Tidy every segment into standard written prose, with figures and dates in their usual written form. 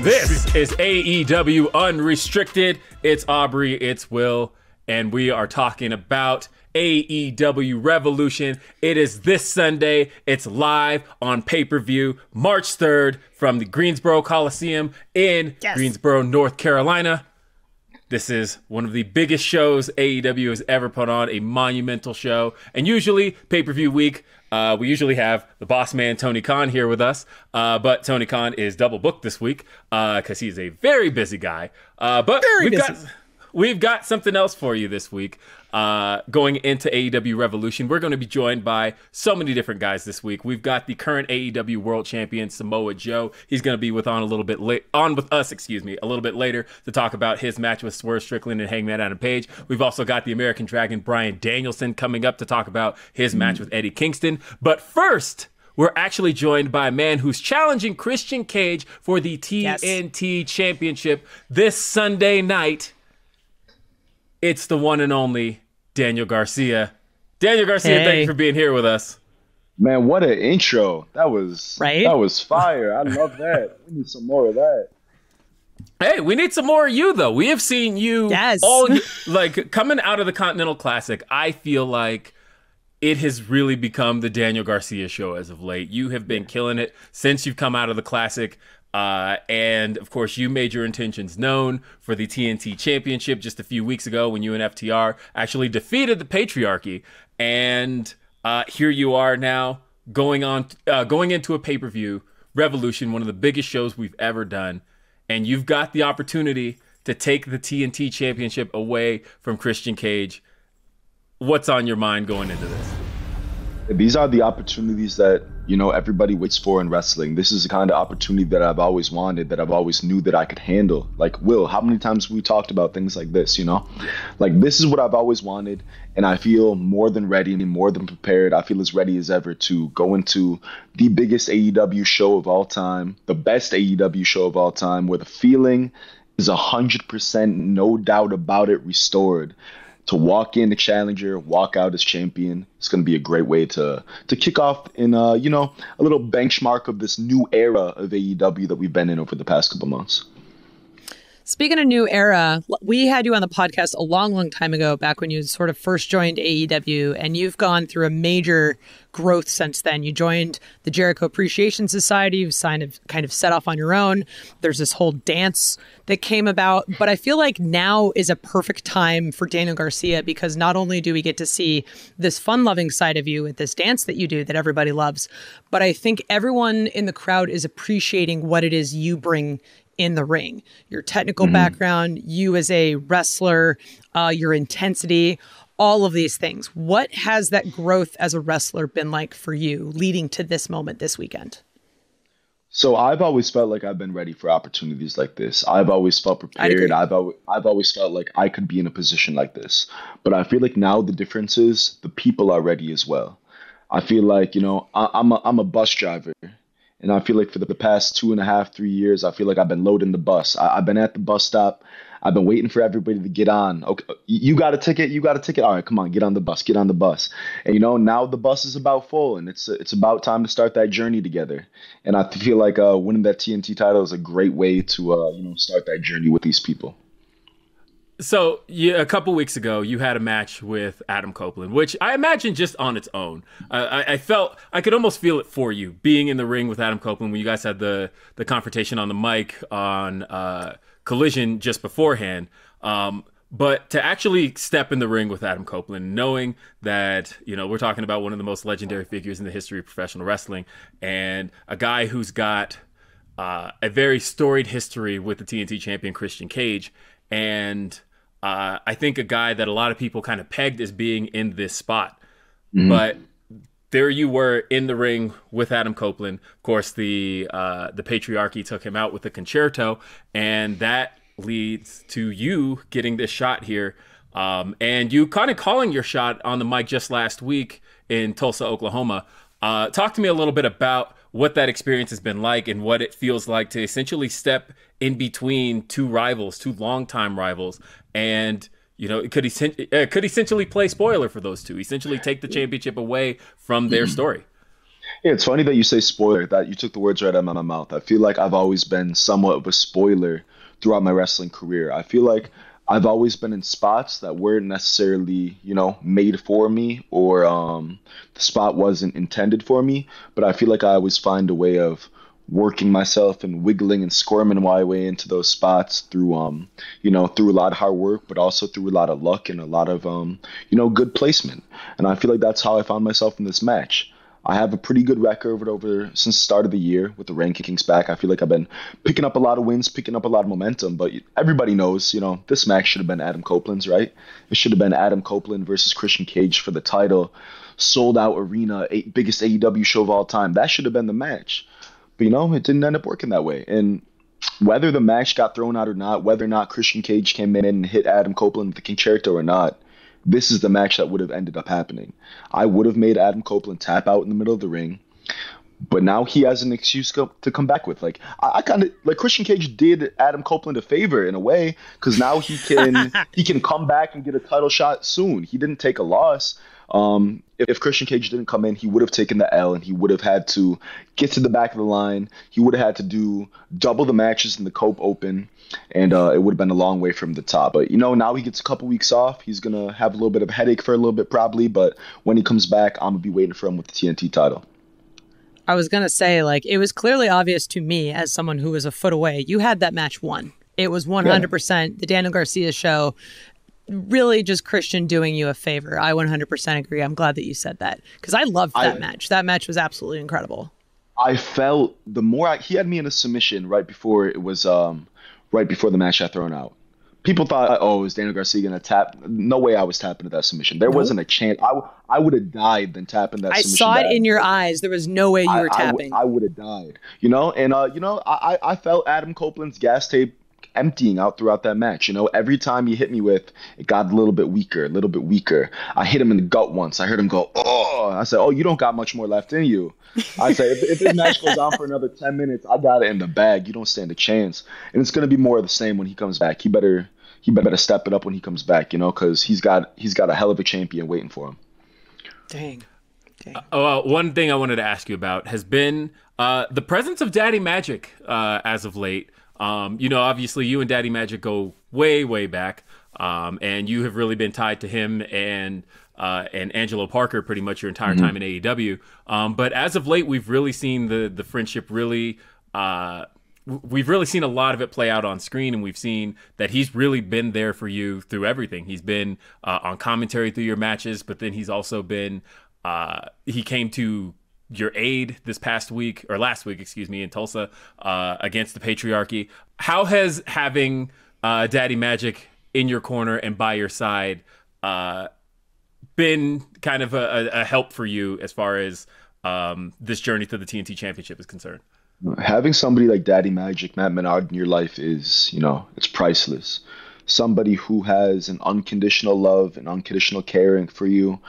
This is AEW Unrestricted. It's Aubrey, it's Will, and we are talking about AEW Revolution. It is this Sunday. It's live on pay-per-view, March 3rd, from the Greensboro Coliseum in Greensboro, North Carolina. This is one of the biggest shows AEW has ever put on, a monumental show. And usually, pay-per-view week, we usually have the boss man, Tony Khan, here with us. But Tony Khan is double booked this week because he's a very busy guy. But we've got something else for you this week. Going into AEW Revolution, we're going to be joined by so many different guys this week. We've got the current AEW World Champion Samoa Joe. He's going to be with us a little bit later to talk about his match with Swerve, Strickland, and Hangman Adam Page. We've also got the American Dragon Bryan Danielson coming up to talk about his match with Eddie Kingston. But first, we're actually joined by a man who's challenging Christian Cage for the TNT Championship this Sunday night. It's the one and only Daniel Garcia. Daniel Garcia, Thank you for being here with us. Man, what an intro. That was fire. I love that. We need some more of that. Hey, we need some more of you, though. We have seen you all, like, coming out of the Continental Classic. I feel like it has really become the Daniel Garcia show as of late. You have been killing it since you've come out of the Classic. And of course, you made your intentions known for the TNT Championship just a few weeks ago when you and FTR actually defeated the Patriarchy. And here you are now going into a pay-per-view, Revolution, one of the biggest shows we've ever done. And you've got the opportunity to take the TNT Championship away from Christian Cage. What's on your mind going into this? These are the opportunities that, everybody waits for in wrestling. This is the kind of opportunity that I've always wanted, that I've always knew that I could handle. Like, Will, how many times have we talked about things like this, Like, this is what I've always wanted, and I feel more than ready and more than prepared. I feel as ready as ever to go into the biggest AEW show of all time, the best AEW show of all time, where the feeling is 100%, no doubt about it, restored. To walk in the challenger, walk out as champion, it's going to be a great way to kick off in, a little benchmark of this new era of AEW that we've been in over the past couple months. Speaking of new era, we had you on the podcast a long, long time ago, back when you sort of first joined AEW, and you've gone through a major growth since then. You joined the Jericho Appreciation Society. You've kind of set off on your own. There's this whole dance that came about. But I feel like now is a perfect time for Daniel Garcia, because not only do we get to see this fun-loving side of you with this dance that you do that everybody loves, but I think everyone in the crowd is appreciating what it is you bring in the ring, your technical background, you as a wrestler, your intensity, all of these things. What has that growth as a wrestler been like for you leading to this moment this weekend? So I've always felt like I've been ready for opportunities like this. I've always felt prepared. I've always felt like I could be in a position like this. But I feel like now the difference is the people are ready as well. I feel like, I'm a bus driver. And I feel like for the past 2.5, 3 years, I feel like I've been loading the bus. I've been at the bus stop. I've been waiting for everybody to get on. Okay, you got a ticket? You got a ticket? All right, come on, get on the bus. Get on the bus. And, now the bus is about full, and it's about time to start that journey together. And I feel like winning that TNT title is a great way to, start that journey with these people. So a couple weeks ago, you had a match with Adam Copeland, which I imagine just on its own, I felt I could almost feel it for you being in the ring with Adam Copeland when you guys had the confrontation on the mic on Collision just beforehand. But to actually step in the ring with Adam Copeland, knowing that, we're talking about one of the most legendary figures in the history of professional wrestling, and a guy who's got a very storied history with the TNT champion, Christian Cage, and I think a guy that a lot of people kind of pegged as being in this spot. But there you were in the ring with Adam Copeland. Of course, the Patriarchy took him out with the concerto, and that leads to you getting this shot here. And you kind of calling your shot on the mic just last week in Tulsa, Oklahoma. Talk to me a little bit about what that experience has been like and what it feels like to essentially step in between two longtime rivals, and could essentially play spoiler for those two, essentially take the championship away from their story. Yeah, it's funny that you say spoiler, that you took the words right out of my mouth. I feel like I've always been somewhat of a spoiler throughout my wrestling career. I feel like I've always been in spots that weren't necessarily, made for me, or the spot wasn't intended for me. But I feel like I always find a way of working myself and wiggling and squirming my way into those spots through, through a lot of hard work, but also through a lot of luck and a lot of, good placement. And I feel like that's how I found myself in this match. I have a pretty good record over since the start of the year with the rankings back. I feel like I've been picking up a lot of wins, picking up a lot of momentum. But everybody knows, this match should have been Adam Copeland's, right? It should have been Adam Copeland versus Christian Cage for the title, sold out arena, biggest AEW show of all time. That should have been the match. But, it didn't end up working that way. And whether the match got thrown out or not, whether or not Christian Cage came in and hit Adam Copeland with the concerto or not, this is the match that would have ended up happening. I would have made Adam Copeland tap out in the middle of the ring, but now he has an excuse to come back with. Like, I kind of like Christian Cage did Adam Copeland a favor in a way, because now he can come back and get a title shot soon. He didn't take a loss. If Christian Cage didn't come in, he would have taken the L, and he would have had to get to the back of the line. He would have had to do double the matches in the Cope Open, and it would have been a long way from the top. But, now he gets a couple weeks off. He's going to have a little bit of a headache for a little bit probably, but when he comes back, I'm going to be waiting for him with the TNT title. I was going to say, it was clearly obvious to me as someone who was a foot away. You had that match won. It was 100% the Daniel Garcia show. Really just Christian doing you a favor. I 100% agree. I'm glad that you said that, because I loved that match. That match was absolutely incredible. I felt he had me in a submission right before the match got thrown out. People thought, is Daniel Garcia going to tap? No way I was tapping at that submission. There wasn't a chance. I would have died than tapping that submission. I saw it in your eyes. There was no way you were tapping. I would have died. I felt Adam Copeland's gas tape emptying out throughout that match. Every time he hit me with, it got a little bit weaker. I hit him in the gut once. I heard him go, oh. I said, you don't got much more left in you. I said, if this match goes on for another 10 minutes, I got it in the bag. You don't stand a chance. And it's going to be more of the same when he comes back. He better step it up when he comes back, because he's got a hell of a champion waiting for him. Dang. One thing I wanted to ask you about has been the presence of Daddy Magic as of late. Obviously you and Daddy Magic go way, way back, and you have really been tied to him and Angelo Parker pretty much your entire time in AEW. But as of late, we've really seen the friendship really. We've really seen a lot of it play out on screen, and we've seen that he's really been there for you through everything. He's been on commentary through your matches, but then he's also been. He came to your aid last week, in Tulsa, against the Patriarchy. How has having Daddy Magic in your corner and by your side been kind of a help for you as far as this journey to the TNT Championship is concerned? Having somebody like Daddy Magic, Matt Menard in your life is, it's priceless. Somebody who has an unconditional love and unconditional caring for you.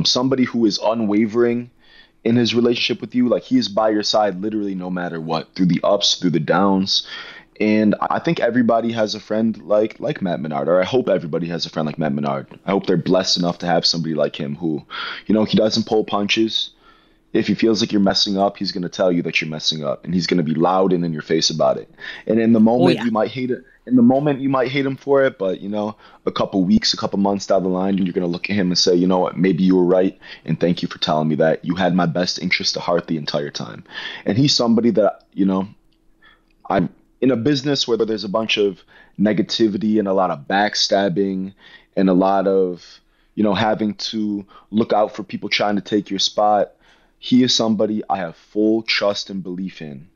Somebody who is unwavering in his relationship with you. Like, he is by your side literally no matter what, through the ups, through the downs. And I think everybody has a friend like Matt Menard, or I hope everybody has a friend like Matt Menard. I hope they're blessed enough to have somebody like him who, he doesn't pull punches. If he feels like you're messing up, he's going to tell you that you're messing up, and he's going to be loud and in your face about it. And in the moment, you might hate it. In the moment, you might hate him for it, but, a couple weeks, a couple months down the line, you're going to look at him and say, you know what, maybe you were right, and thank you for telling me that. You had my best interest at heart the entire time. And he's somebody that, I'm in a business where there's a bunch of negativity and a lot of backstabbing and a lot of, having to look out for people trying to take your spot. He is somebody I have full trust and belief in,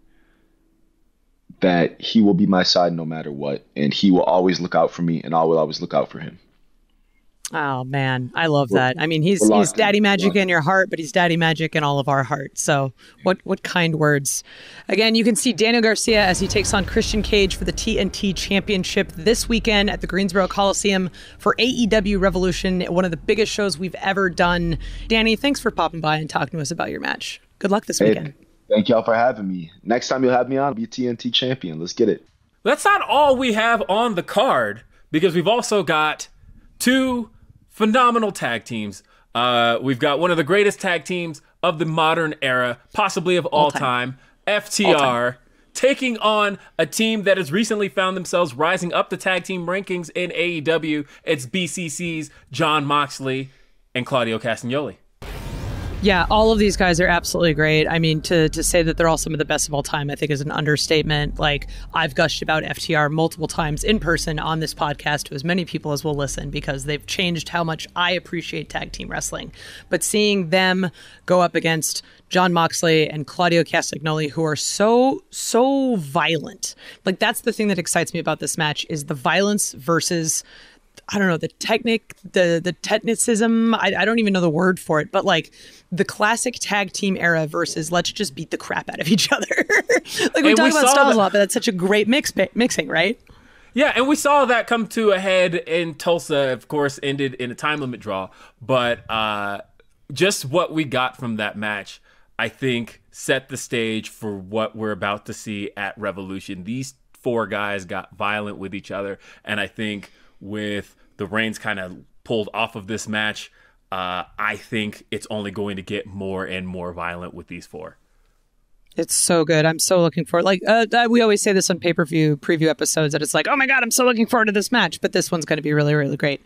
that he will be my side no matter what, and he will always look out for me, and I will always look out for him. Oh, man, I love that. I mean, he's Daddy Magic in your heart, but he's Daddy Magic in all of our hearts. So what kind words. Again, you can see Daniel Garcia as he takes on Christian Cage for the TNT Championship this weekend at the Greensboro Coliseum for AEW Revolution, one of the biggest shows we've ever done. Danny, thanks for popping by and talking to us about your match. Good luck this weekend. Thank y'all for having me. Next time you'll have me on, I'll be a TNT champion. Let's get it. That's not all we have on the card, because we've also got two phenomenal tag teams. We've got one of the greatest tag teams of the modern era, possibly of all time, FTR, taking on a team that has recently found themselves rising up the tag team rankings in AEW. It's BCC's Jon Moxley and Claudio Castagnoli. Yeah, all of these guys are absolutely great. I mean, to say that they're all some of the best of all time, I think is an understatement. Like, I've gushed about FTR multiple times in person on this podcast to as many people as will listen because they've changed how much I appreciate tag team wrestling. But seeing them go up against Jon Moxley and Claudio Castagnoli, who are so violent. Like, that's the thing that excites me about this match is the violence versus, I don't know, the technicism. I don't even know the word for it, but like the classic tag team era versus let's just beat the crap out of each other. Like we talk about styles a lot, but that's such a great mixing, right? Yeah, and we saw that come to a head in Tulsa, of course, ended in a time limit draw. But just what we got from that match, I think, set the stage for what we're about to see at Revolution. These four guys got violent with each other, and I think with the reins kind of pulled off of this match, I think it's only going to get more and more violent with these four. It's so good. I'm so looking forward. Like we always say this on pay-per-view preview episodes that it's like, oh my God, I'm so looking forward to this match. But this one's going to be really, really great.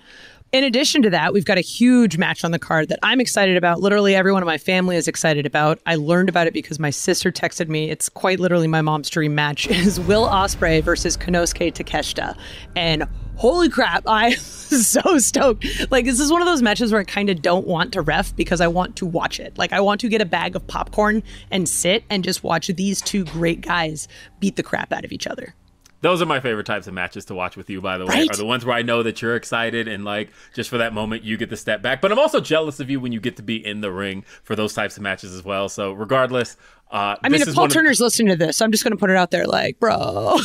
In addition to that, we've got a huge match on the card that I'm excited about. Literally everyone in my family is excited about. I learned about it because my sister texted me. It's quite literally my mom's dream match. Is Will Ospreay versus Konosuke Takeshita. And holy crap, I'm so stoked. Like, this is one of those matches where I kind of don't want to ref because I want to watch it. Like, I want to get a bag of popcorn and sit and just watch these two great guys beat the crap out of each other. Those are my favorite types of matches to watch with you, by the way, right? Are the ones where I know that you're excited and, like, just for that moment, you get to step back. But I'm also jealous of you when you get to be in the ring for those types of matches as well. So regardless, I mean, if Paul Turner's listening to this, I'm just going to put it out there like, bro.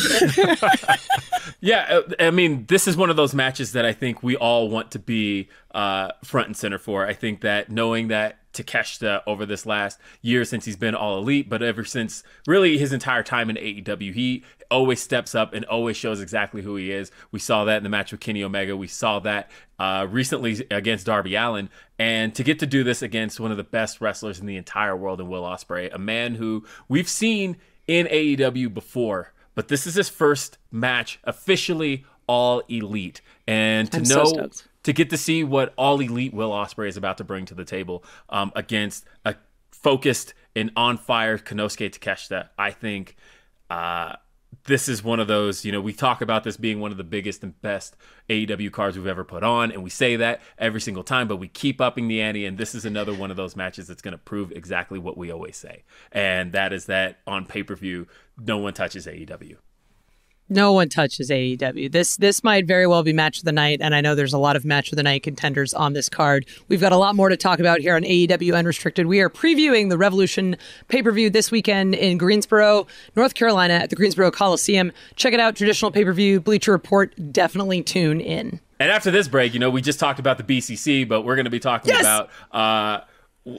Yeah, I mean, this is one of those matches that I think we all want to be front and center for. I think that knowing that Takeshita over this last year since he's been All Elite, but ever since really his entire time in AEW, he always steps up and always shows exactly who he is. We saw that in the match with Kenny Omega. We saw that recently against Darby Allin. And to get to do this against one of the best wrestlers in the entire world in Will Ospreay, a man who we've seen in AEW before, but this is his first match officially All Elite. And to get to see what All Elite Will Ospreay is about to bring to the table against a focused and on fire Konosuke Takeshita, I think this is one of those, we talk about this being one of the biggest and best AEW cards we've ever put on, and we say that every single time, but we keep upping the ante, and this is another one of those matches that's going to prove exactly what we always say, and that is that on pay-per-view, no one touches AEW. No one touches AEW. This might very well be match of the night, and I know there's a lot of match of the night contenders on this card. We've got a lot more to talk about here on AEW Unrestricted. We are previewing the Revolution pay-per-view this weekend in Greensboro, North Carolina at the Greensboro Coliseum. Check it out, traditional pay-per-view, Bleacher Report. Definitely tune in. And after this break, we just talked about the BCC, but we're going to be talking about...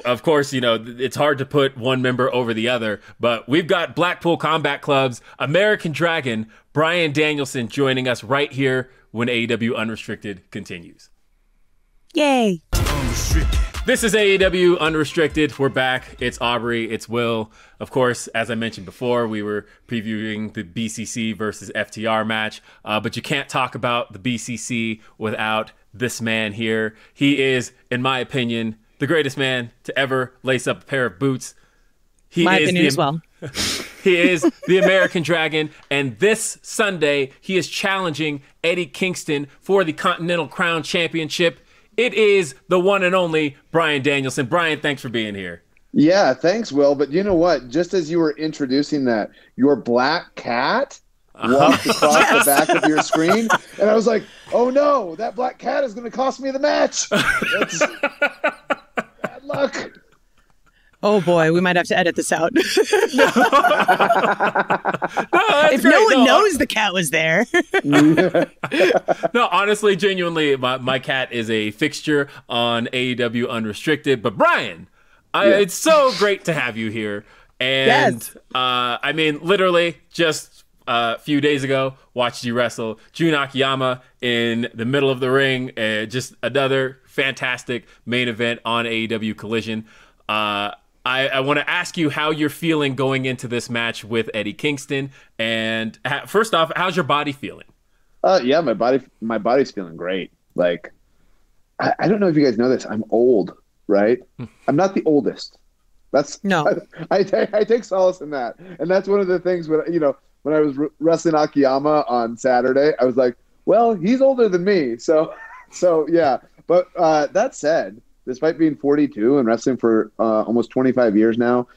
Of course, it's hard to put one member over the other, but we've got Blackpool Combat Club's American Dragon Bryan Danielson joining us right here when AEW Unrestricted continues. Yay! This is AEW Unrestricted. We're back. It's Aubrey. It's Will. Of course, as I mentioned before, we were previewing the BCC versus FTR match, but you can't talk about the BCC without this man here. He is, in my opinion, the greatest man to ever lace up a pair of boots. My opinion as well. He is the American Dragon, and this Sunday he is challenging Eddie Kingston for the Continental Crown Championship. It is the one and only Bryan Danielson. Bryan, thanks for being here. Yeah, thanks, Will. But you know what? Just as you were introducing that, your black cat walked across the back of your screen, and I was like, oh no, that black cat is going to cost me the match. That's bad luck. Oh boy, we might have to edit this out. If great. No one knows the cat was there. No, honestly, genuinely, my cat is a fixture on AEW Unrestricted. But Bryan, it's so great to have you here. And yes. I mean, literally just a few days ago, watched you wrestle Jun Akiyama in the middle of the ring. Just another fantastic main event on AEW Collision. I want to ask you how you're feeling going into this match with Eddie Kingston. And first off, how's your body feeling? Yeah, my body's feeling great. Like, I don't know if you guys know this. I'm old, right? I'm not the oldest. That's no. I take solace in that, and that's one of the things when I was wrestling Akiyama on Saturday, I was like, well, he's older than me, so yeah. But that said, despite being 42 and wrestling for almost 25 years now,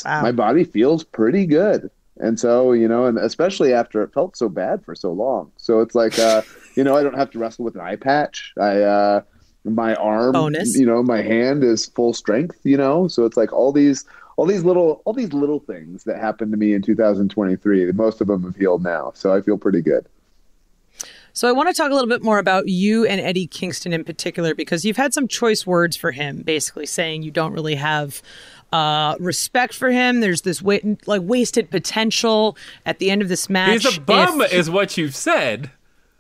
my body feels pretty good. And so, and especially after it felt so bad for so long. So it's like, I don't have to wrestle with an eye patch. My arm, bonus. My hand is full strength, so it's like all these little things that happened to me in 2023. Most of them have healed now. So I feel pretty good. So I want to talk a little bit more about you and Eddie Kingston in particular, because you've had some choice words for him, basically saying you don't really have respect for him. There's this wasted potential at the end of this match. He's a bum, is what you've said.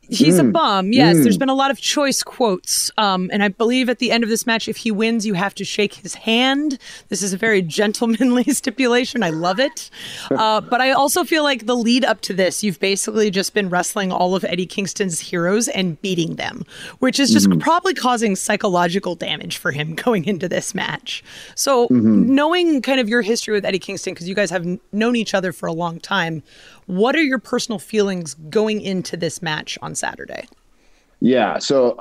He's a bum. Yes, there's been a lot of choice quotes. And I believe at the end of this match, if he wins, you have to shake his hand. This is a very gentlemanly stipulation. I love it. But I also feel like the lead up to this, you've basically just been wrestling all of Eddie Kingston's heroes and beating them, which is just probably causing psychological damage for him going into this match. So knowing kind of your history with Eddie Kingston, because you guys have known each other for a long time, what are your personal feelings going into this match on Saturday? Yeah, so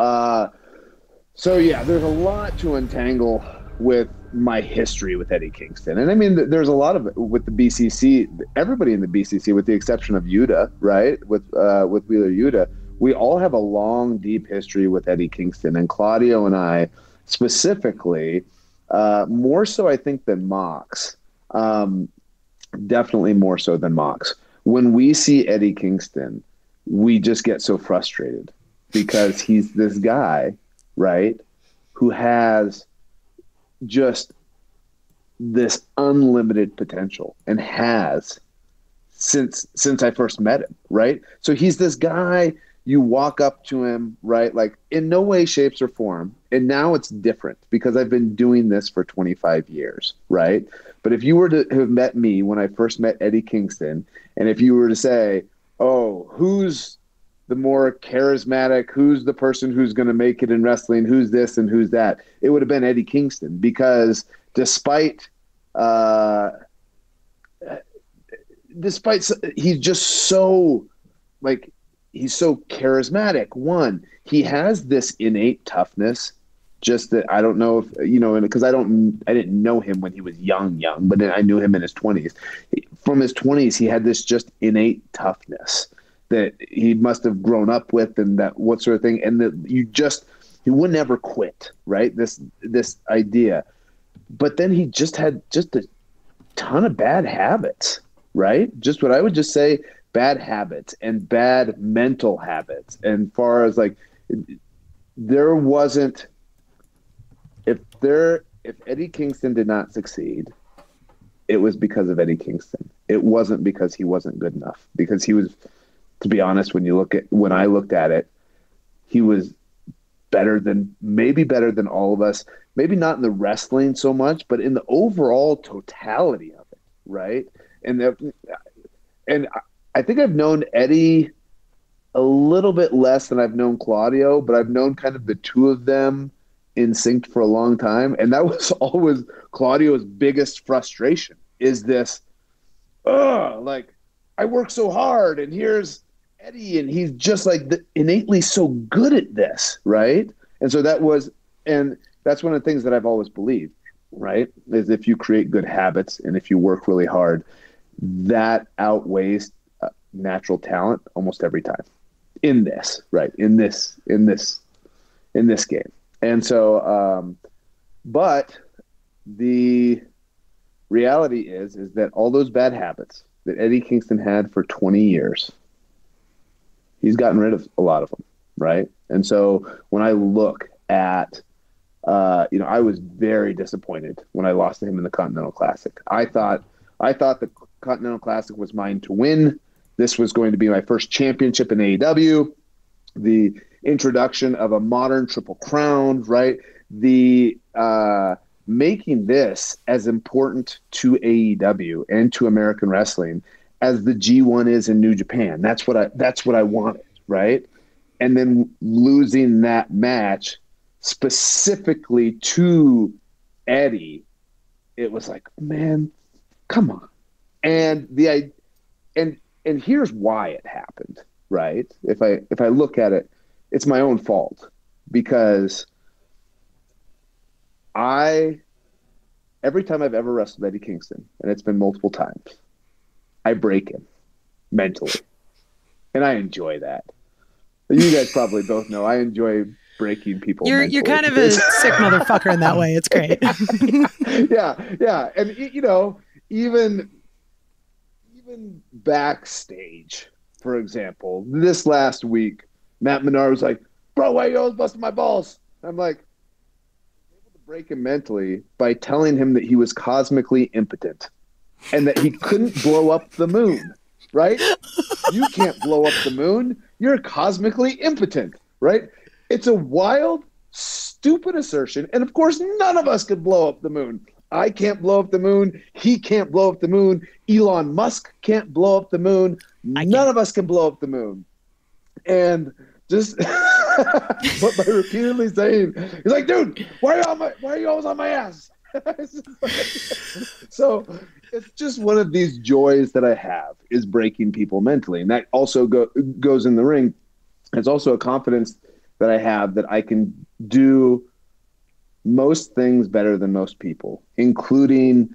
there's a lot to untangle with my history with Eddie Kingston. And I mean, there's a lot of it with the BCC, everybody in the BCC, with the exception of Yuta, right? With Wheeler Yuta, we all have a long, deep history with Eddie Kingston. And Claudio and I specifically, more so I think than Mox, definitely more so than Mox. When we see Eddie Kingston, we just get so frustrated because he's this guy, right, who has just this unlimited potential and has since I first met him, right? So he's this guy, you walk up to him, right, like in no way, shapes, or form. And now it's different because I've been doing this for 25 years, right? But if you were to have met me when I first met Eddie Kingston, and if you were to say, oh, who's the more charismatic, who's the person who's going to make it in wrestling, who's this and who's that, it would have been Eddie Kingston, because despite he's just so, like, he's so charismatic. One, he has this innate toughness, just that I don't know if, because I didn't know him when he was young, but I knew him in his 20s. From his 20s, he had this just innate toughness that he must have grown up with, and that what sort of thing. And that he would never quit, right? This idea. But then he just had just a ton of bad habits, right? Just what I would just say, bad habits and bad mental habits. And far as like, there wasn't, if Eddie Kingston did not succeed, it was because of Eddie Kingston. It wasn't because he wasn't good enough, because he was, to be honest, when I looked at it, he was maybe better than all of us, maybe not in the wrestling so much, but in the overall totality of it. Right. And I think I've known Eddie a little bit less than I've known Claudio, but I've known kind of the two of them in sync for a long time. And that was always Claudio's biggest frustration, is this, like, I work so hard and here's Eddie and he's just like innately so good at this. Right. And so that's one of the things that I've always believed, right, is if you create good habits and if you work really hard, that outweighs natural talent almost every time in this, right. In this game. And so, but the reality is that all those bad habits that Eddie Kingston had for 20 years, he's gotten rid of a lot of them, right? And so when I look at, I was very disappointed when I lost to him in the Continental Classic. I thought the Continental Classic was mine to win. This was going to be my first championship in AEW. The introduction of a modern Triple Crown, right? The making this as important to AEW and to American wrestling as the G1 is in New Japan. That's what I wanted, right? And then losing that match specifically to Eddie, it was like, man, come on. And here's why it happened, right? If I look at it, it's my own fault, because every time I've ever wrestled Eddie Kingston, and it's been multiple times, I break him mentally. And I enjoy that. You guys probably both know I enjoy breaking people. You're kind of a sick motherfucker in that way. It's great. yeah. And even backstage, for example, this last week, Matt Menard was like, "Bro, why you always busting my balls?" I'm like, able to break him mentally by telling him that he was cosmically impotent and that he couldn't blow up the moon, right? You can't blow up the moon. You're cosmically impotent, right? It's a wild, stupid assertion. And of course, none of us could blow up the moon. I can't blow up the moon. He can't blow up the moon. Elon Musk can't blow up the moon. None of us can blow up the moon. And just but by repeatedly saying, he's like, "Dude, why are you always on my ass?" So it's just one of these joys that I have, is breaking people mentally. And that also goes in the ring. It's also a confidence that I have that I can do most things better than most people, including,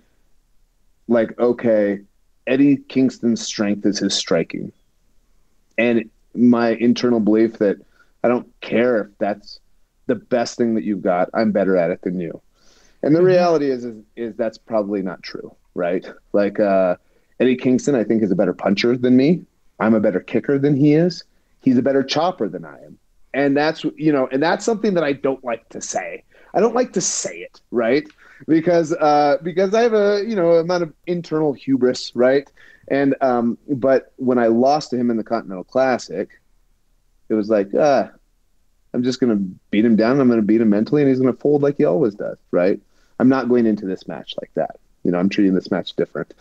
like, okay, Eddie Kingston's strength is his striking. And my internal belief that I don't care if that's the best thing that you've got, I'm better at it than you. And the reality is that's probably not true, right? Like, Eddie Kingston, I think, is a better puncher than me. I'm a better kicker than he is. He's a better chopper than I am. And that's, and that's something that I don't like to say. I don't like to say it, right? Because I have a, amount of internal hubris, right? And, but when I lost to him in the Continental Classic, it was like, I'm just going to beat him down. I'm going to beat him mentally, and he's going to fold like he always does, right? I'm not going into this match like that. I'm treating this match different.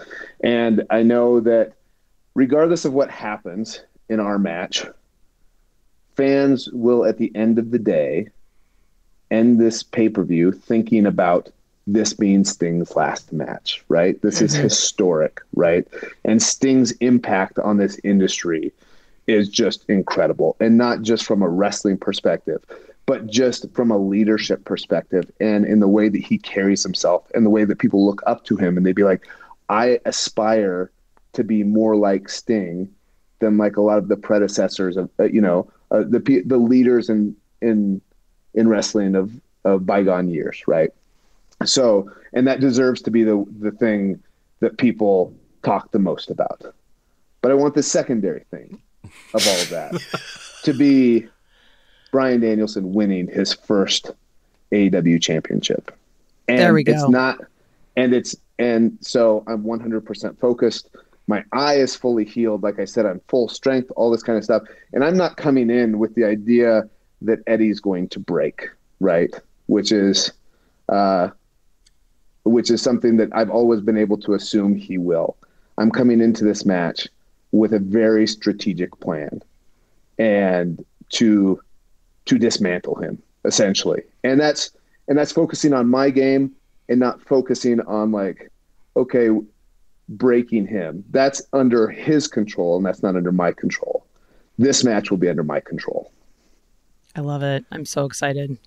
And I know that regardless of what happens in our match, fans will, at the end of the day, end this pay-per-view thinking about this being Sting's last match, right? This is historic, right? And Sting's impact on this industry is just incredible. And not just from a wrestling perspective, but just from a leadership perspective, and in the way that he carries himself and the way that people look up to him, and they'd be like, I aspire to be more like Sting than like a lot of the predecessors of, the leaders in wrestling of bygone years, right? So, and that deserves to be the thing that people talk the most about. But I want the secondary thing of all of that to be Bryan Danielson winning his first AEW championship. And there we go. And so I'm 100% focused. My eye is fully healed. Like I said, I'm full strength, all this kind of stuff. And I'm not coming in with the idea that Eddie's going to break, right? Which is something that I've always been able to assume he will. I'm coming into this match with a very strategic plan, and to dismantle him, essentially. And that's focusing on my game and not focusing on, like, okay, breaking him. That's under his control, and that's not under my control. This match will be under my control. I love it. I'm so excited.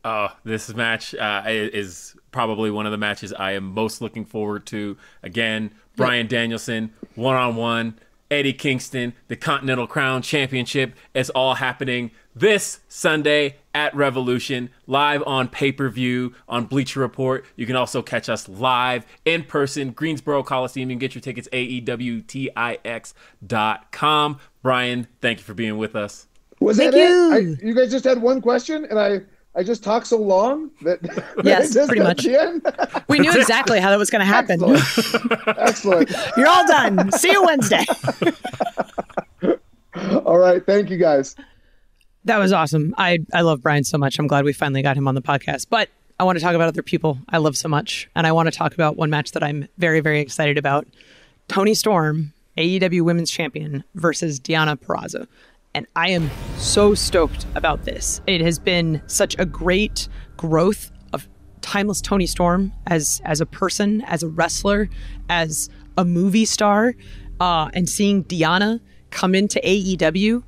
Oh, this match is probably one of the matches I am most looking forward to. Again, Bryan Danielson, one-on-one, Eddie Kingston, the Continental Crown Championship. It's all happening this Sunday at Revolution, live on pay-per-view on Bleacher Report. You can also catch us live in person, Greensboro Coliseum. You can get your tickets, AEWTIX.com. Bryan, thank you for being with us. Was Thank that you. it? You guys just had one question, and I just talked so long that yes, pretty much. We knew exactly how that was going to happen. Excellent. You're all done. See you Wednesday. All right. Thank you, guys. That was awesome. I love Bryan so much. I'm glad we finally got him on the podcast. But I want to talk about other people I love so much. And I want to talk about one match that I'm very, very excited about. Toni Storm, AEW Women's Champion, versus Deonna Purrazzo. And I am so stoked about this. It has been such a great growth of timeless Toni Storm as a person, as a wrestler, as a movie star, and seeing Deonna come into AEW,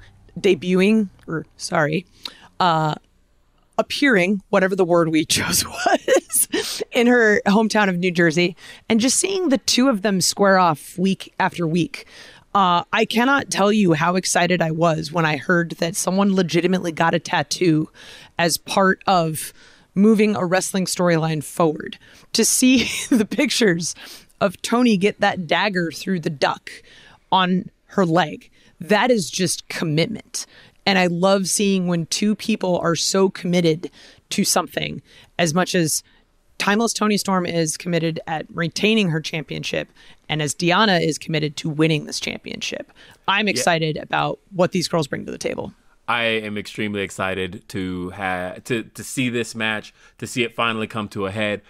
appearing, whatever the word we chose was, in her hometown of New Jersey, and just seeing the two of them square off week after week. I cannot tell you how excited I was when I heard that someone legitimately got a tattoo as part of moving a wrestling storyline forward. To see the pictures of Toni get that dagger through the duck on her leg, that is just commitment. And I love seeing when two people are so committed to something, as much as timeless Toni Storm is committed at retaining her championship, and as Deonna is committed to winning this championship. I'm excited about what these girls bring to the table. I am extremely excited to see this match, to see it finally come to a head.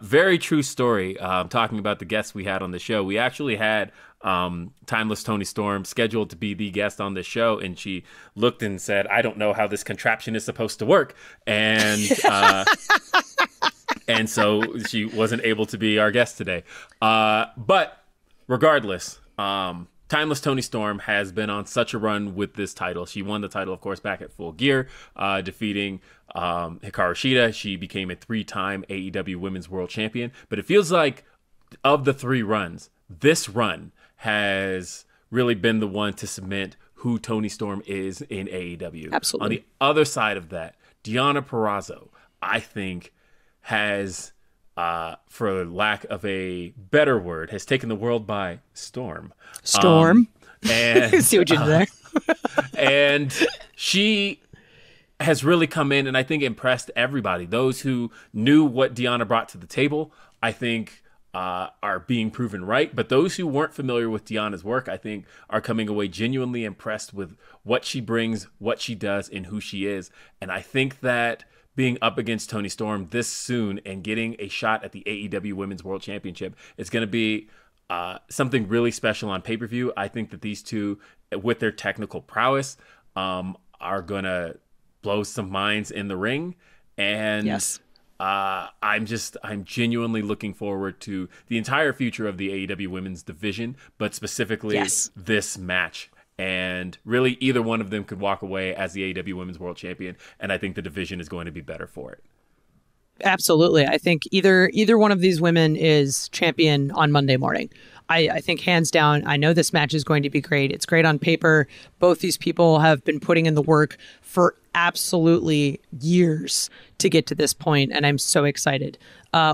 Very true story. Talking about the guests we had on the show, we actually had timeless Toni Storm scheduled to be the guest on this show, and she looked and said, "I don't know how this contraption is supposed to work," and and so she wasn't able to be our guest today. But regardless, timeless Toni Storm has been on such a run with this title. She won the title, of course, back at Full Gear, defeating Hikaru Shida. She became a 3-time AEW Women's World Champion. But it feels like of the 3 runs, this run has really been the one to cement who Toni Storm is in AEW. Absolutely. On the other side of that, Deonna Purrazzo, I think, has, for lack of a better word, has taken the world by storm. And see what you did there. And she has really come in and I think impressed everybody. Those who knew what Deonna brought to the table, I think, are being proven right. But those who weren't familiar with Deonna's work, I think, are coming away genuinely impressed with what she brings, what she does, and who she is. And I think that being up against Toni Storm this soon and getting a shot at the AEW Women's World Championship is going to be something really special on pay-per-view. I think that these two, with their technical prowess, are going to blow some minds in the ring. And yes. I'm genuinely looking forward to the entire future of the AEW women's division, but specifically this match. And really, either one of them could walk away as the AEW Women's World Champion, and I think the division is going to be better for it. Absolutely. I think either one of these women is champion on Monday morning. I think hands down, I know this match is going to be great. It's great on paper. Both these people have been putting in the work for absolutely years to get to this point, and I'm so excited.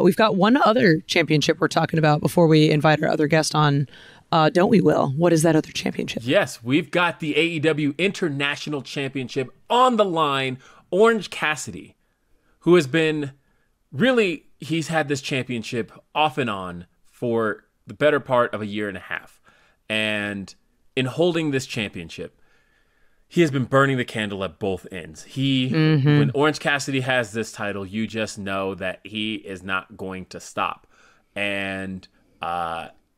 We've got one other championship we're talking about before we invite our other guest on, don't we, Will? What is that other championship? Yes, we've got the AEW International Championship on the line. Orange Cassidy, who has been really, he's had this championship off and on for the better part of a year and a half. And in holding this championship, he has been burning the candle at both ends. When Orange Cassidy has this title, you just know that he is not going to stop. And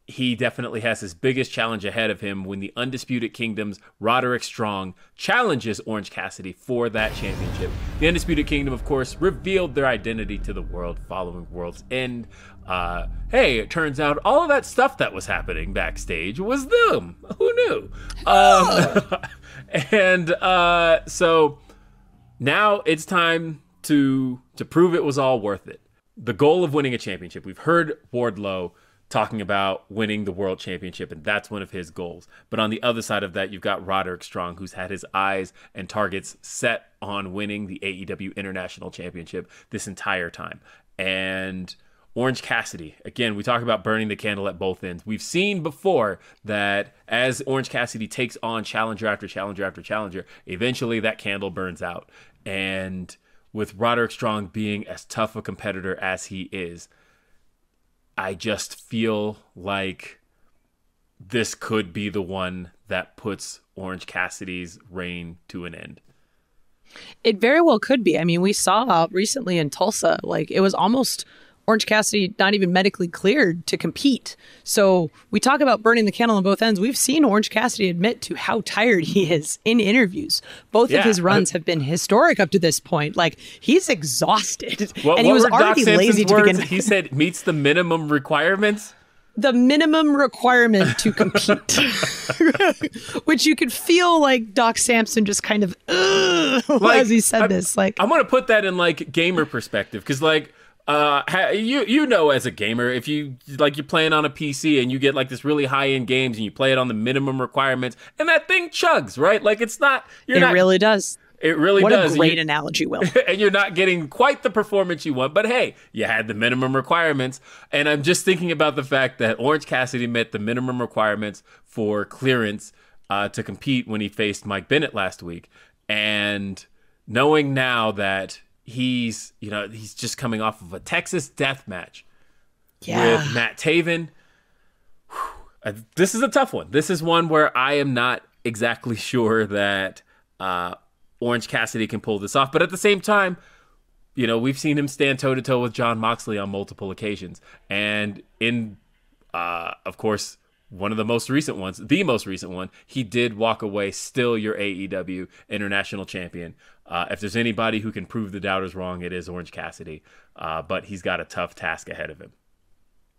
he definitely has his biggest challenge ahead of him when the Undisputed Kingdom's Roderick Strong challenges Orange Cassidy for that championship. The Undisputed Kingdom, of course, revealed their identity to the world following World's End. Hey, it turns out all of that stuff that was happening backstage was them. Who knew? So now it's time to prove it was all worth it. The goal of winning a championship. We've heard Wardlow talking about winning the world championship, and that's one of his goals. But on the other side of that, you've got Roderick Strong, who's had his eyes and targets set on winning the AEW International Championship this entire time. And Orange Cassidy, again, we talk about burning the candle at both ends. We've seen before that as Orange Cassidy takes on challenger after challenger after challenger, eventually that candle burns out. And with Roderick Strong being as tough a competitor as he is, I just feel like this could be the one that puts Orange Cassidy's reign to an end. It very well could be. I mean, we saw recently in Tulsa, like it was almost Orange Cassidy not even medically cleared to compete. So we talk about burning the candle on both ends. We've seen Orange Cassidy admit to how tired he is in interviews. Both of his runs have been historic up to this point. Like, he's exhausted. And he was already lazy to begin with. He said meets the minimum requirements. The minimum requirement to compete, which you could feel like Doc Samson just kind of as he said this. Like, I'm going to put that in like gamer perspective, because like you know, as a gamer, if you're playing on a PC and you get like this really high end games and you play it on the minimum requirements and that thing chugs, right? Like it really does. It really does. What a great analogy, Will. And you're not getting quite the performance you want, but hey, you had the minimum requirements. And I'm just thinking about the fact that Orange Cassidy met the minimum requirements for clearance to compete when he faced Mike Bennett last week. And knowing now that he's just coming off of a Texas death match with Matt Taven. This is a tough one. This is one where I am not exactly sure that Orange Cassidy can pull this off. But at the same time, you know, we've seen him stand toe-to-toe with Jon Moxley on multiple occasions. And in, of course, one of the most recent ones, the most recent one, he did walk away still your AEW International Champion. If there's anybody who can prove the doubters wrong, it is Orange Cassidy. But he's got a tough task ahead of him.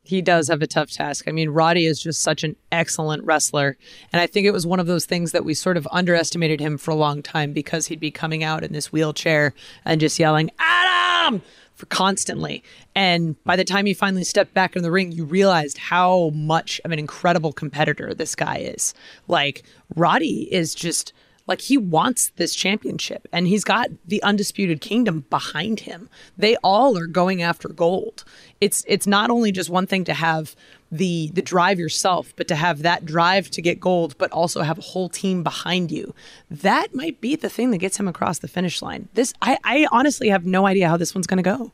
He does have a tough task. I mean, Roddy is just such an excellent wrestler. And I think it was one of those things that we sort of underestimated him for a long time because he'd be coming out in this wheelchair and just yelling, Adam! for constantly. And by the time he finally stepped back in the ring, you realized how much of an incredible competitor this guy is. Like, Roddy is just... like, he wants this championship, and he's got the Undisputed Kingdom behind him. They all are going after gold. It's not only just one thing to have the drive yourself, but to have that drive to get gold, but also have a whole team behind you. That might be the thing that gets him across the finish line. I honestly have no idea how this one's going to go.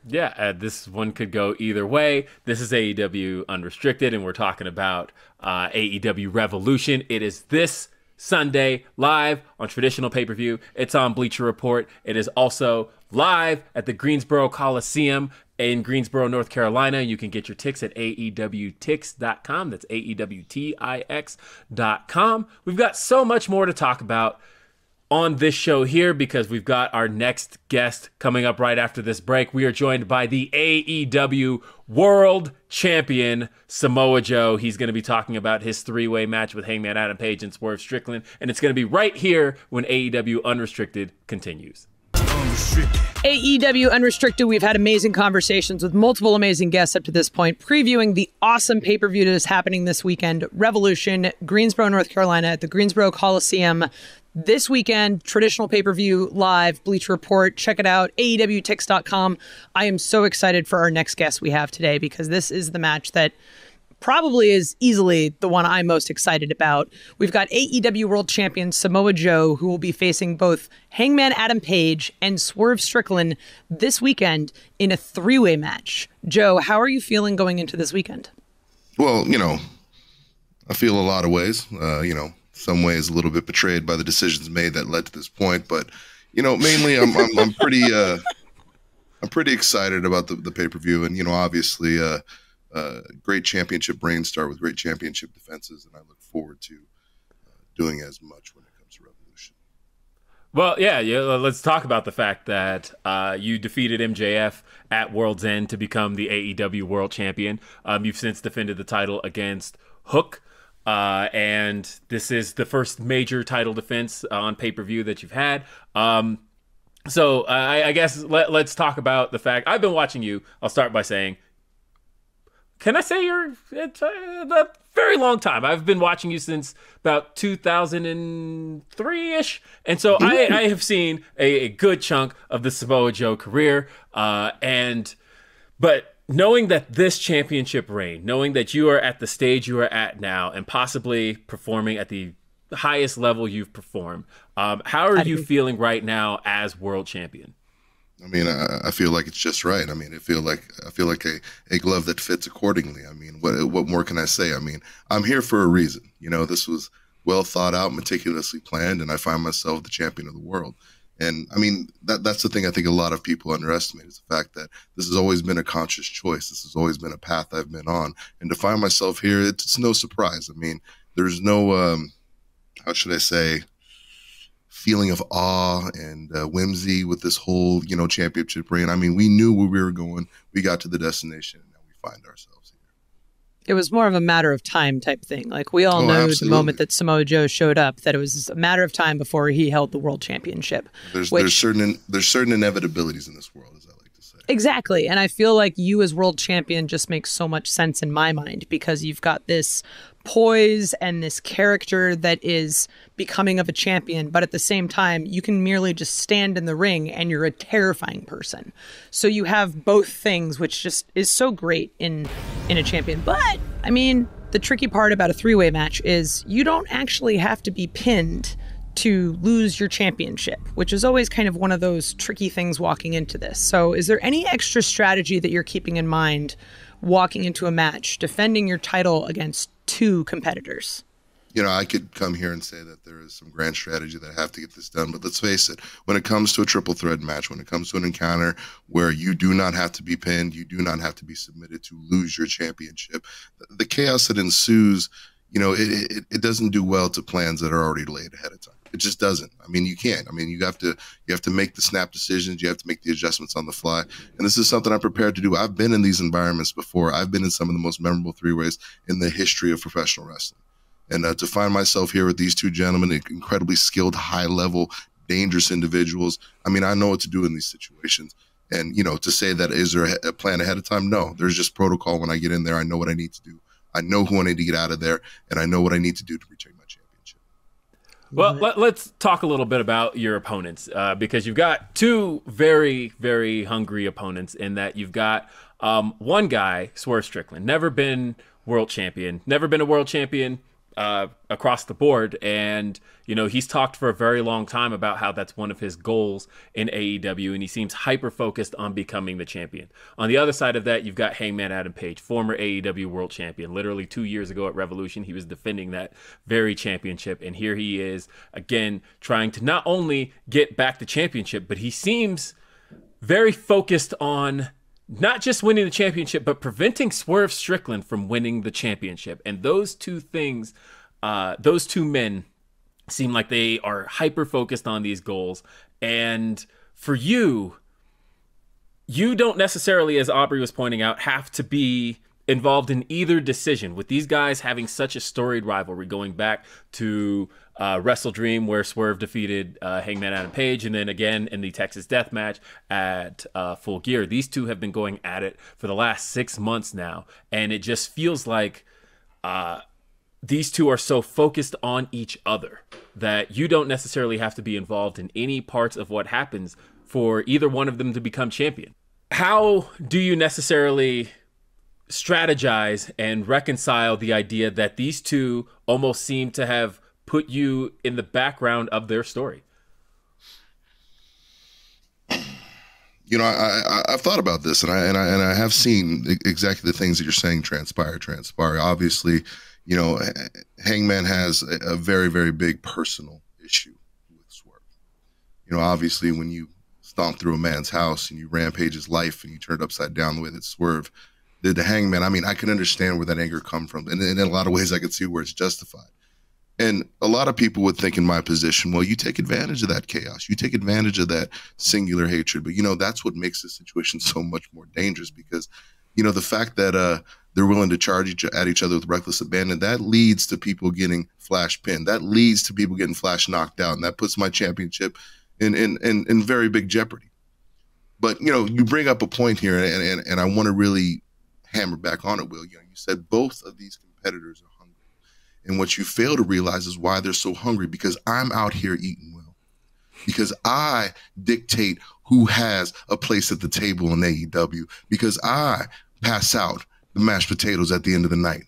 Yeah, this one could go either way. This is AEW Unrestricted, and we're talking about AEW Revolution. It is this Sunday, live on traditional pay-per-view. It's on Bleacher Report. It is also live at the Greensboro Coliseum in Greensboro, North Carolina. You can get your tickets at AEWTix.com. That's AEWTix.com. We've got so much more to talk about on this show here because we've got our next guest coming up right after this break. We are joined by the AEW World Champion, Samoa Joe. He's going to be talking about his three-way match with Hangman Adam Page and Swerve Strickland, and it's going to be right here when AEW Unrestricted continues. AEW Unrestricted, we've had amazing conversations with multiple amazing guests up to this point, previewing the awesome pay-per-view that is happening this weekend, Revolution, Greensboro, North Carolina, at the Greensboro Coliseum. This weekend, traditional pay-per-view, live, Bleacher Report. Check it out, AEWTix.com. I am so excited for our next guest we have today because this is the match that probably is easily the one I'm most excited about. We've got AEW World Champion Samoa Joe, who will be facing both Hangman Adam Page and Swerve Strickland this weekend in a three-way match. Joe, how are you feeling going into this weekend? Well, I feel a lot of ways, some ways a little bit betrayed by the decisions made that led to this point, but mainly I'm pretty excited about the pay-per-view, and obviously great championship reigns start with great championship defenses, and I look forward to doing as much when it comes to Revolution. Well, yeah, let's talk about the fact that you defeated MJF at World's End to become the AEW World Champion. You've since defended the title against Hook. And this is the first major title defense on pay-per-view that you've had. So I guess let's talk about the fact I've been watching you. I'll start by saying, can I say it's a very long time. I've been watching you since about 2003-ish. And so I have seen a good chunk of the Samoa Joe career. But knowing that this championship reign, knowing that you are at the stage you are at now and possibly performing at the highest level you've performed, how are you feeling right now as world champion? I mean, I feel like it's just right. I mean, I feel like a glove that fits accordingly. I mean, what more can I say? I mean, I'm here for a reason. This was well thought out, meticulously planned, and I find myself the champion of the world. And I mean, that's the thing I think a lot of people underestimate, is the fact that this has always been a conscious choice. This has always been a path I've been on. And to find myself here, it's no surprise. I mean, there's no, how should I say, feeling of awe and whimsy with this whole, championship reign. I mean, we knew where we were going. We got to the destination, and now we find ourselves here. It was more of a matter of time type thing. Like, we all know absolutely. the moment that Samoa Joe showed up, that it was a matter of time before he held the world championship. There's certain inevitabilities in this world, as I like to say. Exactly. And I feel like you as world champion just makes so much sense in my mind, because you've got this poise and this character that is becoming of a champion, but at the same time, you can merely just stand in the ring and you're a terrifying person. So you have both things, which just is so great in a champion. But I mean, the tricky part about a three-way match is you don't actually have to be pinned to lose your championship, which is always kind of one of those tricky things walking into this. So is there any extra strategy that you're keeping in mind walking into a match, defending your title against two competitors? I could come here and say that there is some grand strategy that I have to get this done, but let's face it, when it comes to a triple threat match, when it comes to an encounter where you do not have to be pinned, you do not have to be submitted to lose your championship, the chaos that ensues, it doesn't do well to plans that are already laid ahead of time. It just doesn't. I mean, you can't. I mean, you have to make the snap decisions. You have to make the adjustments on the fly. And this is something I'm prepared to do. I've been in these environments before. I've been in some of the most memorable three-ways in the history of professional wrestling. And to find myself here with these two gentlemen, incredibly skilled, high-level, dangerous individuals, I mean, I know what to do in these situations. And, to say that, is there a plan ahead of time? No, there's just protocol. When I get in there, I know what I need to do. I know who I need to get out of there, and I know what I need to do to retain my championship. Well, let's talk a little bit about your opponents, because you've got two very, very hungry opponents, in that you've got one guy, Swerve Strickland, never been a world champion across the board. And, he's talked for a very long time about how that's one of his goals in AEW, and he seems hyper-focused on becoming the champion. On the other side of that, you've got Hangman Adam Page, former AEW world champion. Literally 2 years ago at Revolution, he was defending that very championship, and here he is, again, trying to not only get back the championship, but he seems very focused on not just winning the championship, but preventing Swerve Strickland from winning the championship. And those two things, those two men seem like they are hyper-focused on these goals. And for you don't necessarily, as Aubrey was pointing out, have to be involved in either decision. With these guys having such a storied rivalry, going back to Wrestle Dream, where Swerve defeated Hangman Adam Page, and then again in the Texas Death Match at Full Gear. These two have been going at it for the last 6 months now, and it just feels like these two are so focused on each other that you don't necessarily have to be involved in any parts of what happens for either one of them to become champion. How do you necessarily strategize and reconcile the idea that these two almost seem to have put you in the background of their story? I've thought about this, and I have seen exactly the things that you're saying transpire. Obviously, Hangman has a very, very big personal issue with Swerve. Obviously, when you stomp through a man's house and you rampage his life and you turn it upside down the way that Swerve did to Hangman, I mean, I can understand where that anger comes from, and in a lot of ways, I can see where it's justified. And a lot of people would think in my position, well, you take advantage of that chaos. You take advantage of that singular hatred. But, that's what makes this situation so much more dangerous, because, the fact that they're willing to charge at each other with reckless abandon, that leads to people getting flash pinned. That leads to people getting flash knocked out. And that puts my championship in very big jeopardy. But, you bring up a point here, and I want to really hammer back on it, Will. You said both of these competitors are hungry. And what you fail to realize is why they're so hungry, because I'm out here eating well. Because I dictate who has a place at the table in AEW. Because I pass out the mashed potatoes at the end of the night.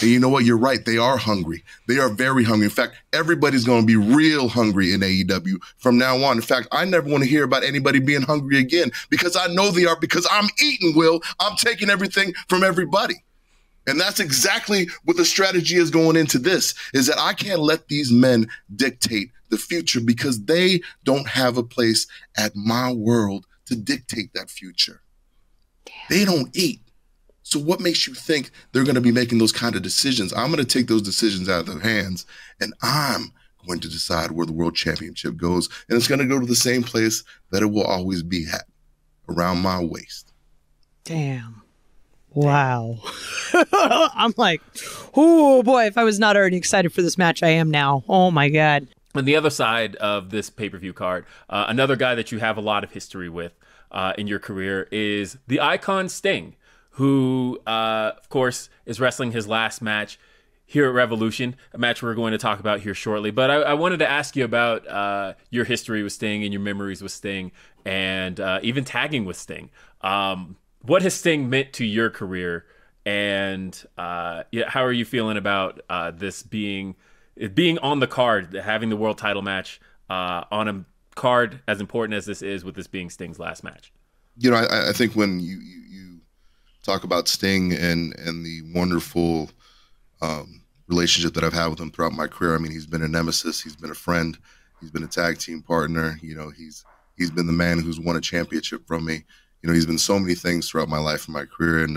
And you know what? You're right. They are hungry. They are very hungry. In fact, everybody's going to be real hungry in AEW from now on. In fact, I never want to hear about anybody being hungry again, because I know they are, because I'm eating, Will. I'm taking everything from everybody. And that's exactly what the strategy is going into this, is that I can't let these men dictate the future because they don't have a place at my world to dictate that future. Damn. They don't eat. So what makes you think they're going to be making those kind of decisions? I'm going to take those decisions out of their hands, and I'm going to decide where the world championship goes. And it's going to go to the same place that it will always be at, around my waist. Damn. Wow. I'm like, oh boy, if I was not already excited for this match, I am now. Oh my God. On the other side of this pay-per-view card, another guy that you have a lot of history with in your career is the Icon Sting, who, of course, is wrestling his last match here at Revolution, a match we're going to talk about here shortly. But I wanted to ask you about your history with Sting and your memories with Sting and even tagging with Sting. What has Sting meant to your career, and how are you feeling about this being on the card, having the world title match on a card as important as this is, with this being Sting's last match? You know, I think when you talk about Sting and the wonderful relationship that I've had with him throughout my career, I mean, he's been a nemesis, he's been a friend, he's been a tag team partner. You know, he's been the man who's won a championship from me. You know, he's been so many things throughout my life and my career. And,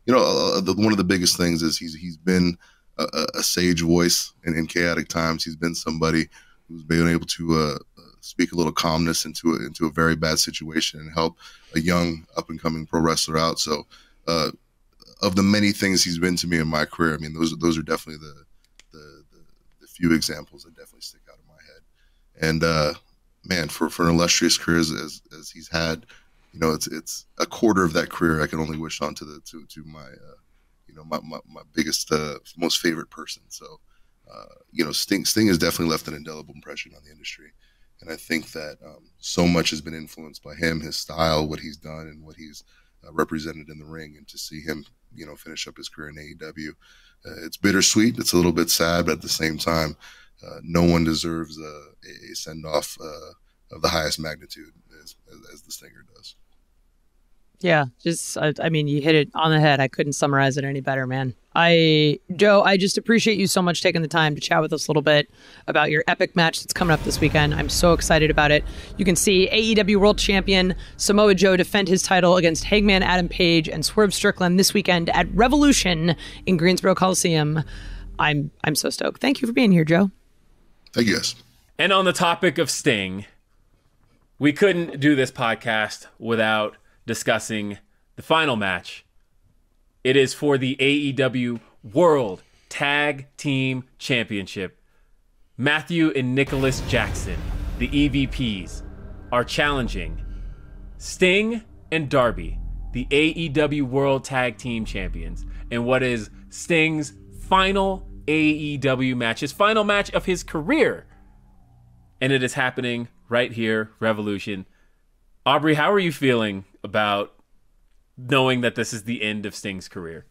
you know, one of the biggest things is he's been a sage voice in chaotic times. He's been somebody who's been able to speak a little calmness into a very bad situation and help a young up-and-coming pro wrestler out. So of the many things he's been to me in my career, I mean, those are definitely the few examples that definitely stick out in my head. And, man, for an illustrious career as he's had, you know, it's a quarter of that career I can only wish on to my you know, my biggest most favorite person. So you know, Sting has definitely left an indelible impression on the industry, and I think that so much has been influenced by him, his style, what he's done, and what he's represented in the ring. And to see him, you know, finish up his career in AEW, it's bittersweet. It's a little bit sad, but at the same time, no one deserves a send off of the highest magnitude as the Stinger does. Yeah, just, I mean, you hit it on the head. I couldn't summarize it any better, man. Joe, I just appreciate you so much taking the time to chat with us a little bit about your epic match that's coming up this weekend. I'm so excited about it. You can see AEW World Champion Samoa Joe defend his title against Hangman Adam Page and Swerve Strickland this weekend at Revolution in Greensboro Coliseum. I'm so stoked. Thank you for being here, Joe. Thank you, guys. And on the topic of Sting, we couldn't do this podcast without discussing the final match. It is for the AEW World Tag Team Championship. Matthew and Nicholas Jackson, the EVPs, are challenging Sting and Darby, the AEW World Tag Team Champions, in what is Sting's final AEW match, his final match of his career. And it is happening right here, Revolution. Aubrey, how are you feeling about knowing that this is the end of Sting's career?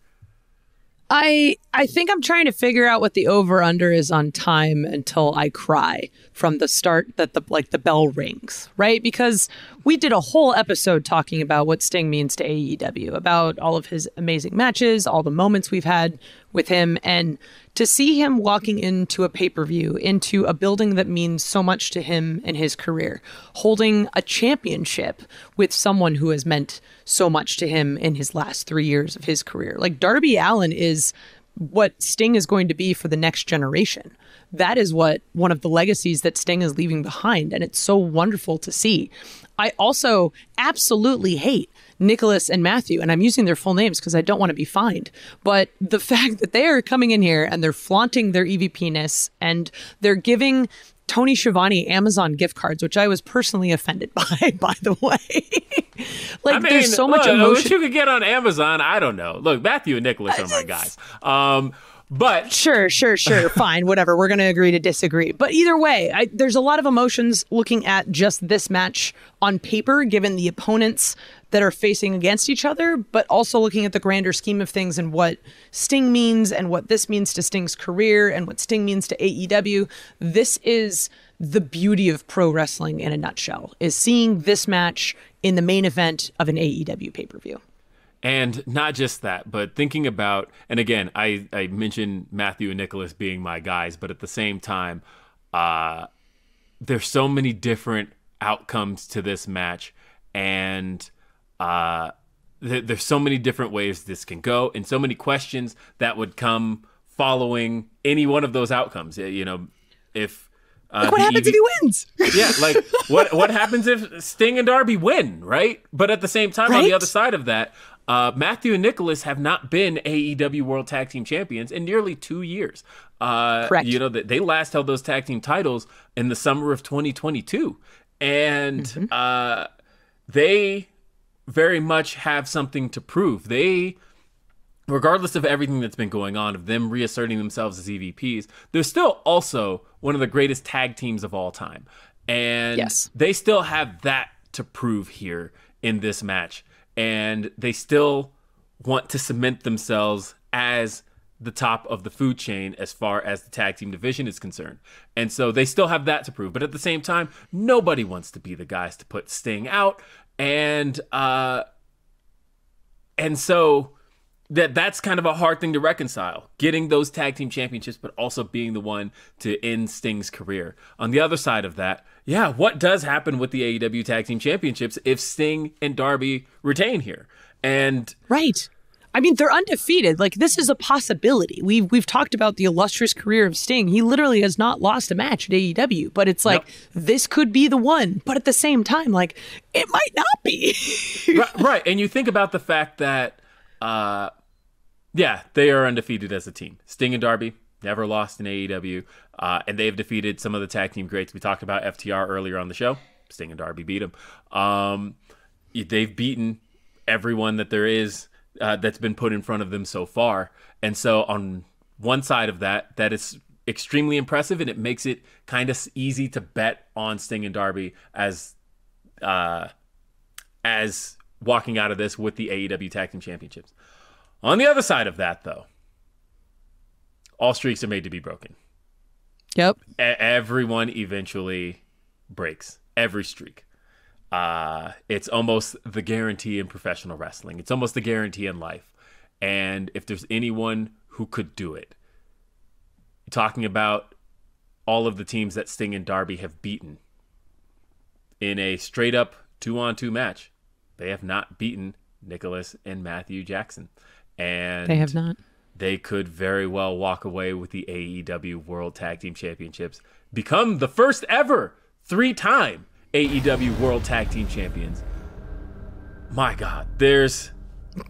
I think I'm trying to figure out what the over-under is on time until I cry from the start that the bell rings, right? Because we did a whole episode talking about what Sting means to AEW, about all of his amazing matches, all the moments we've had with him, and to see him walking into a pay-per-view, into a building that means so much to him and his career, holding a championship with someone who has meant so much to him in his last 3 years of his career. Like, Darby Allin is what Sting is going to be for the next generation. That is what one of the legacies that Sting is leaving behind, and it's so wonderful to see. I also absolutely hate Nicholas and Matthew, and I'm using their full names because I don't want to be fined, but the fact that they are coming in here and they're flaunting their EVP-ness and they're giving Tony Schiavone Amazon gift cards, which I was personally offended by the way. Like, I mean, there's so much emotion. What you could get on Amazon, I don't know. Look, Matthew and Nicholas are my guys. But sure, fine, whatever. We're going to agree to disagree. But either way, there's a lot of emotions looking at just this match on paper, given the opponents that are facing against each other, but also looking at the grander scheme of things and what Sting means and what this means to Sting's career and what Sting means to AEW. This is the beauty of pro wrestling in a nutshell, is seeing this match in the main event of an AEW pay-per-view. And not just that, but thinking about, and again, I mentioned Matthew and Nicholas being my guys, but at the same time, there's so many different outcomes to this match, and there's so many different ways this can go, and so many questions that would come following any one of those outcomes. You know, if what happens if he wins? Yeah, like what happens if Sting and Darby win, right? But at the same time, on the other side of that, Matthew and Nicholas have not been AEW World Tag Team Champions in nearly 2 years. Correct. You know, they last held those tag team titles in the summer of 2022. And they very much have something to prove. They, regardless of everything that's been going on, of them reasserting themselves as EVPs, they're still also one of the greatest tag teams of all time. And they still have that to prove here in this match. And they still want to cement themselves as the top of the food chain as far as the tag team division is concerned. And so they still have that to prove. But at the same time, nobody wants to be the guys to put Sting out. And so that's kind of a hard thing to reconcile, getting those tag team championships, but also being the one to end Sting's career. On the other side of that, what does happen with the AEW tag team championships if Sting and Darby retain here? And right. I mean, they're undefeated. Like, this is a possibility. We've talked about the illustrious career of Sting. He literally has not lost a match at AEW, but it's like, this could be the one. But at the same time, like, it might not be. Right. And you think about the fact that, they are undefeated as a team. Sting and Darby never lost in AEW, and they've defeated some of the tag team greats. We talked about FTR earlier on the show. Sting and Darby beat them. They've beaten everyone that there is that's been put in front of them so far. And so on one side of that is extremely impressive, and it makes it kind of easy to bet on Sting and Darby as walking out of this with the AEW Tag Team Championships. On the other side of that, though, all streaks are made to be broken. Yep. Everyone eventually breaks. Every streak. It's almost the guarantee in professional wrestling. It's almost the guarantee in life. And if there's anyone who could do it, talking about all of the teams that Sting and Darby have beaten in a straight up 2-on-2 match, they have not beaten Nicholas and Matthew Jackson. And they have not. They could very well walk away with the AEW World Tag Team Championships, become the first ever 3-time AEW World Tag Team Champions. My God, there's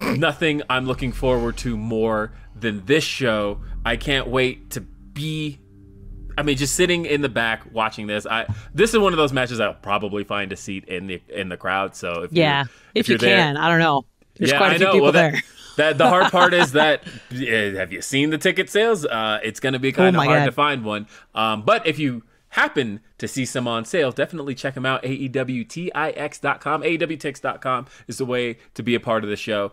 nothing I'm looking forward to more than this show. I can't wait to be, just sitting in the back watching this. This is one of those matches I'll probably find a seat in the crowd. So if you can, I don't know. There's quite a few people there. The hard part is that, have you seen the ticket sales? It's going to be kind of hard to find one. But if you happen to see some on sale, definitely check them out. AEWTIX.com. AEWTix.com is the way to be a part of the show.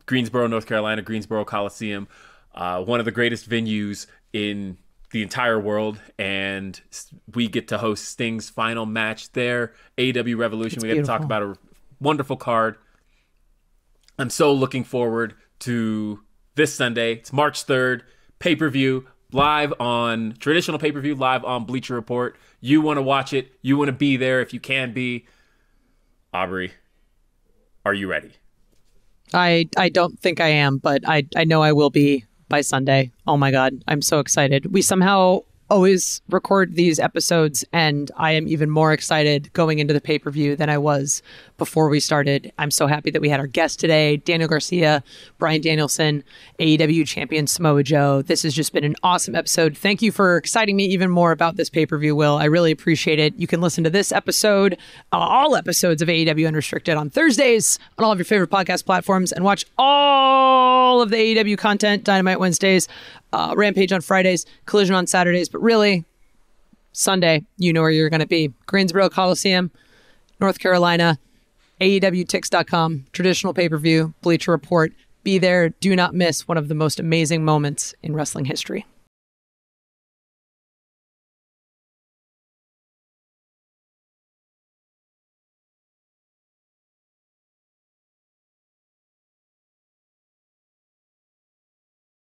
Greensboro, North Carolina, Greensboro Coliseum, one of the greatest venues in the entire world, and we get to host Sting's final match there. AEW Revolution. We get to talk about a wonderful card. I'm so looking forward to this Sunday. It's March 3rd, pay-per-view, traditional pay-per-view, live on Bleacher Report. You want to watch it. You want to be there if you can be. Aubrey, are you ready? I don't think I am, but I know I will be by Sunday. Oh my God, I'm so excited. We somehow always record these episodes, and I am even more excited going into the pay-per-view than I was before we started. I'm so happy that we had our guest today, Daniel Garcia, Bryan Danielson, AEW champion Samoa Joe. This has just been an awesome episode. Thank you for exciting me even more about this pay-per-view, Will. I really appreciate it. You can listen to this episode, all episodes of AEW Unrestricted on Thursdays on all of your favorite podcast platforms, and watch all of the AEW content, Dynamite Wednesdays, Rampage on Fridays, Collision on Saturdays. But really, Sunday, you know where you're going to be. Greensboro Coliseum, North Carolina, AEWTix.com, traditional pay-per-view, Bleacher Report. Be there. Do not miss one of the most amazing moments in wrestling history.